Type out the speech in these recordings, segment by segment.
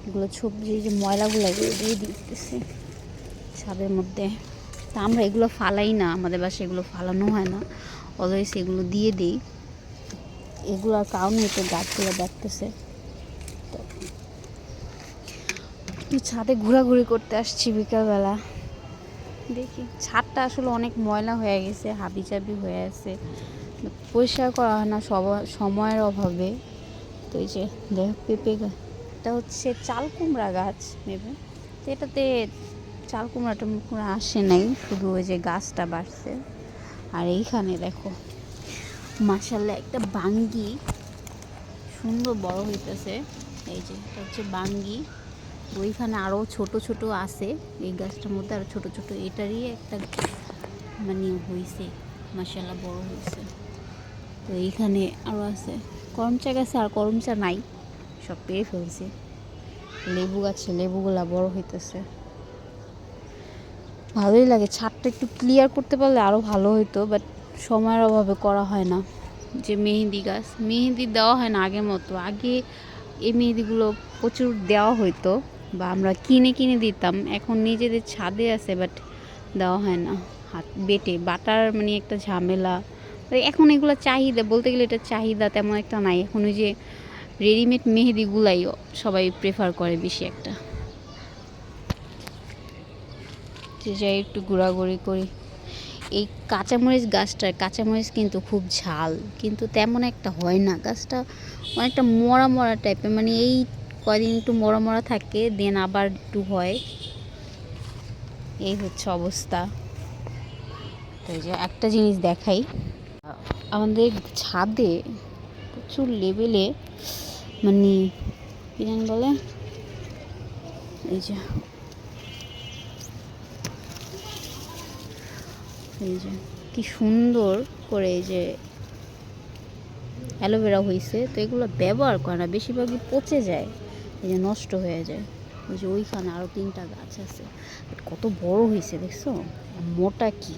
এগুলো সবজি যে ময়লাগুলো দিয়ে দিতেছি ছাদের মধ্যে। তা আমরা এগুলো ফালাই না, আমাদের বাসায় এগুলো ফালানো হয় না, অলওয়েজ এগুলো দিয়ে দিই। এগুলোর কারণে তো গাছগুলো বাড়তেছে। তো একটু ছাদে ঘোরাঘুরি করতে আসছি বিকালবেলা। দেখি ছাদটা আসলে অনেক ময়লা হয়ে গেছে, হাবিজাবি হয়ে আছে, পরিষ্কার করা হয় না সময়ের অভাবে। তো এই যে দেখ পেঁপে, এটা হচ্ছে চাল কুমড়া গাছ মেবি। তো এটাতে চাল কুমড়া টুমড়া আসে নাই, শুধু ওই যে গাছটা বাড়ছে। আর এইখানে দেখো মাশাআল্লাহ একটা বাঙ্গি সুন্দর বড় হইতেছে। এই যে এটা হচ্ছে বাঙ্গি। ওইখানে আরও ছোট ছোট আছে, এই গাছটার মধ্যে আরও ছোট ছোট, এটারই একটা মানে হয়েছে মাশাআল্লাহ বড় হয়েছে। তো এইখানে আরও আছে করমচা গাছে, আর করমচা নাই, সব পেয়ে ফেলছে। লেবু গাছে লেবুগুলা বড় হইতেছে, ভালোই লাগে। ছাদটা একটু ক্লিয়ার করতে পারলে আরও ভালো হইতো, বাট সময়ের অভাবে করা হয় না। যে মেহেন্দি গাছ, মেহেন্দি দেওয়া হয় না আগের মতো। আগে এই মেহেন্দিগুলো প্রচুর দেওয়া হইতো, বা আমরা কিনে কিনে দিতাম। এখন নিজেদের ছাদে আছে, বাট দেওয়া হয় না। হাত বেটে বাটার মানে একটা ঝামেলা। এখন এগুলো চাহিদা বলতে গেলে, এটা চাহিদা তেমন একটা নাই। এখন ওই যে রেডিমেড মেহেদিগুলাই সবাই প্রেফার করে বেশি একটা। যে যাই একটু ঘোরাঘুরি করি। এই কাঁচামরিচ গাছটার কাঁচামরিচ কিন্তু খুব ঝাল, কিন্তু তেমন একটা হয় না। গাছটা অনেকটা মরা মরা টাইপের, মানে এই কয়দিন একটু মরা মরা থাকে, দেন আবার একটু হয়, এই হচ্ছে অবস্থা। তো এই যে একটা জিনিস দেখাই, আমাদের ছাদে প্রচুর লেভেলে মানে কি জানি বলে, এই যে কি সুন্দর করে এই যে অ্যালোভেরা হয়েছে। তো এগুলো ব্যবহার করে না, বেশিরভাগই পচে যায়, এই যে নষ্ট হয়ে যায়। ওই যে ওইখানে আরও 3টা গাছ আছে, কত বড় হয়েছে দেখছো, মোটা কি।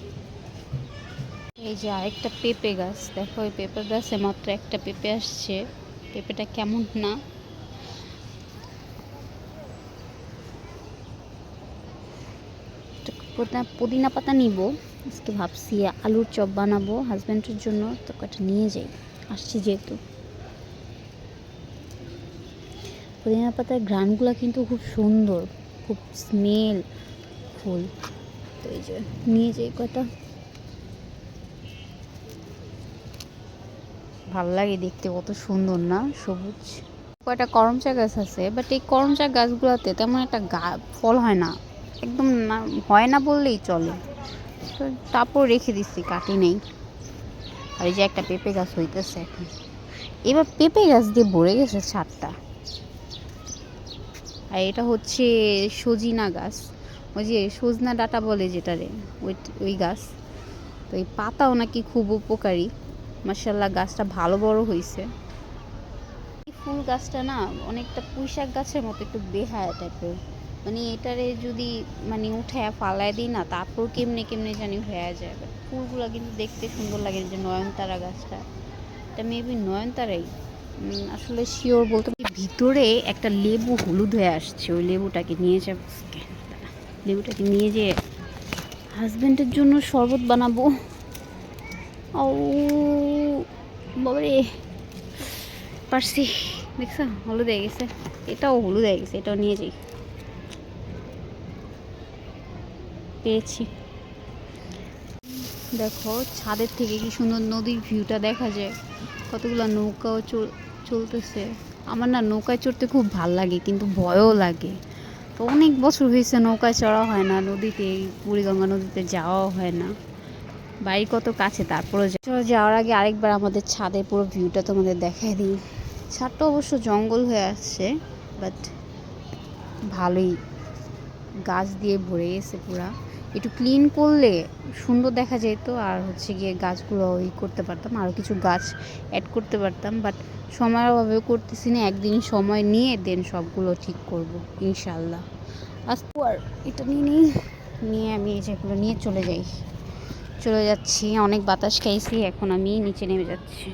এই যে আরেকটা পেঁপে গাছ দেখো, ওই পেঁপে গাছে মাত্র একটা পেঁপে আসছে। পেঁপেটা কেমন না, পুদিনা পাতা নিব আজকে, ভাবছি আলুর চপ বানাবো হাজব্যান্ডের জন্য। তো কটা নিয়ে যাই, আসছি যেহেতু। পুদিনা পাতার ঘ্রাণগুলো কিন্তু খুব সুন্দর, খুব স্মেল ফুল। তো এই যে নিয়ে যাই কটা, ভাল লাগে দেখতে, কত সুন্দর না সবুজ। কয়টা করমচা গাছ আছে, বাট এই করমচা গাছগুলোতে তেমন একটা ফল হয় না, একদম না, হয় না বললেই চলে। তো তারপর রেখে দিচ্ছি, কাটি নেই। আর এই যে একটা পেঁপে গাছ হইতেছে এখন, এবার পেঁপে গাছ দিয়ে ভরে গেছে ছাদটা। আর এটা হচ্ছে সজিনা গাছ, ওই যে সজনা ডাঁটা বলে যেটারে, ওই গাছ। তো এই পাতাও নাকি খুব উপকারী। মাশাআল্লাহ গাছটা ভালো বড় হয়েছে। এই ফুল গাছটা না অনেকটা পুঁইশাক গাছের মতো, একটু বেহায়া টাইপের। মানে এটারে যদি মানে উঠায় ফালায় দিই না, তারপর কেমনে কেমনে জানি হয়ে যায়। বাট ফুলগুলো কিন্তু দেখতে সুন্দর লাগে। যে নয়নতারা গাছটা, এটা মেবি নয়নতারাই, আসলে শিওর বলতে। ভিতরে একটা লেবু হলুদ হয়ে আসছে, ওই লেবুটাকে নিয়ে যাব, লেবুটাকে নিয়ে যেয়ে হাজব্যান্ডের জন্য শরবত বানাবো। ও বাবারে, পারছি, দেখছো হলুদ হয়ে গেছে, এটাও হলুদ হয়ে গেছে, এটাও নিয়ে যাই, পেয়েছি। দেখো ছাদের থেকে কি সুন্দর নদীর ভিউটা দেখা যায়, কতগুলো নৌকাও চলতেছে। আমার না নৌকায় চড়তে খুব ভাল লাগে, কিন্তু ভয়ও লাগে। তো অনেক বছর হয়েছে নৌকায় চড়া হয় না, নদীতে বুড়িগঙ্গা নদীতে যাওয়াও হয় না। বাড়ি কত কাছে, তারপরে যাওয়ার আগে আরেকবার আমাদের ছাদে পুরো ভিউটা তোমাদের দেখাই দিই। ছাদটা অবশ্য জঙ্গল হয়ে আসছে, বাট ভালোই, গাছ দিয়ে ভরে গেছে পুরা। একটু ক্লিন করলে সুন্দর দেখা যেত, আর হচ্ছে গিয়ে গাছগুলো ওই করতে পারতাম, আরও কিছু গাছ অ্যাড করতে পারতাম। বাট সময়ের অভাবে করতেছি না, একদিন সময় নিয়ে দেন সবগুলো ঠিক করব ইনশাল্লাহ। আজকে আর এটা নিয়ে আমি যেগুলো নিয়ে চলে যাচ্ছি। অনেক বাতাস খাইছি, এখন আমি নিচে নেমে যাচ্ছি।